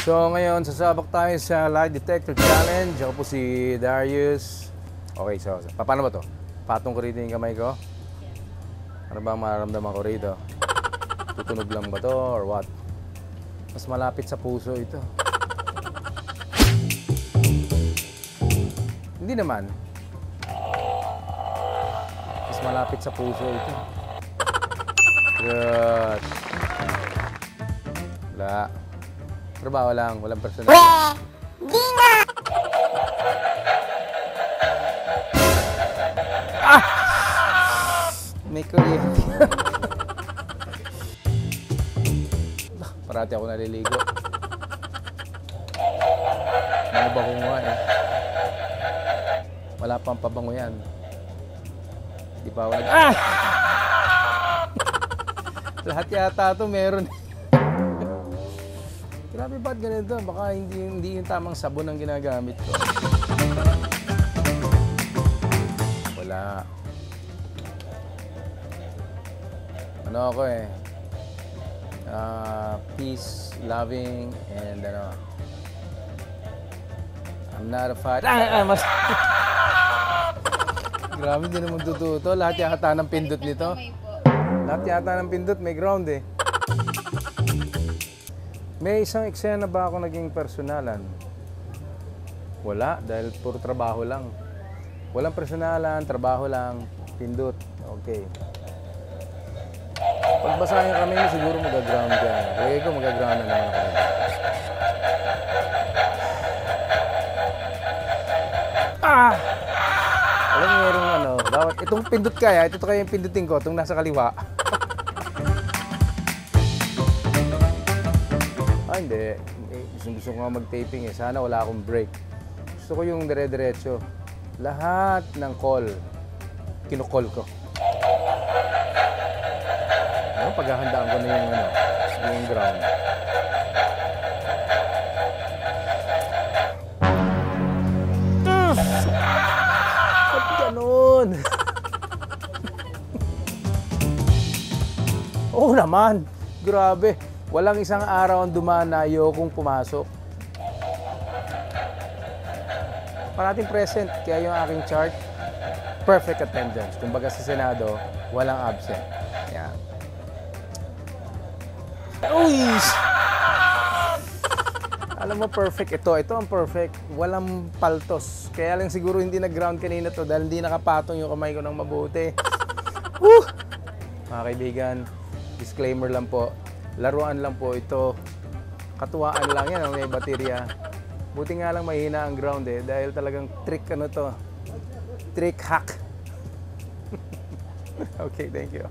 So ngayon, sasabak tayo sa lie detector challenge. Ako po si Darius. Okay, so paano ba to? Patong ko rito yung kamay ko? Ano ba ang mararamdaman ko rito? Tutunog lang ba to or what? Mas malapit sa puso ito. Hindi naman. Mas malapit sa puso ito. Good. Wala. Trabaho lang, walang personal. Di na! Ah! May kuryente. Parati ako naliligo. Mga bango nga eh. Wala pang pabango yan. Di pa wala. Ah! Lahat yata ito meron. Grabe ba't ganito? Baka hindi yung tamang sabon ang ginagamit ko. Wala. Ano ako eh? Peace, loving, and ano. I'm not a fighter. Mas... Grabe, hindi naman totoo. Lahat yata ng pindot nito. Lahat yata ng pindot may ground eh. May isang eksena ba ako naging personalan? Wala, dahil puro trabaho lang. Walang personalan, trabaho lang, pindot. Okay. Pagbasahin kami mo, siguro mag-ground ka. Kaya ko mag-ground na naman ako. Ah! Alam mo, merong ano, bawat, itong pindot kaya, ito kaya yung pindutin ko, itong nasa kaliwa. Hindi. Gusto ko nga mag-taping eh. Sana wala akong break. Gusto ko yung dire-diretso. Lahat ng call, kinukol ko. Ano, paghahandaan ko na yung, ano, yung ground. Ba't ganun? Oo naman. Grabe. Walang isang araw ang dumaan na ayokong pumasok. Parating present, kaya yung aking chart, perfect attendance. Kumbaga sa Senado, walang absent. Yan. Uy! Alam mo, perfect ito. Ito ang perfect. Walang paltos. Kaya lang siguro hindi nag-ground kanina to dahil hindi nakapatong yung kamay ko ng mabuti. Woo! Mga kaibigan, disclaimer lang po. Laruan lang po ito. Katuwaan lang yan, may baterya. Buti nga lang mahina ang ground eh. Dahil talagang trick ano to. Trick hack. Okay, thank you.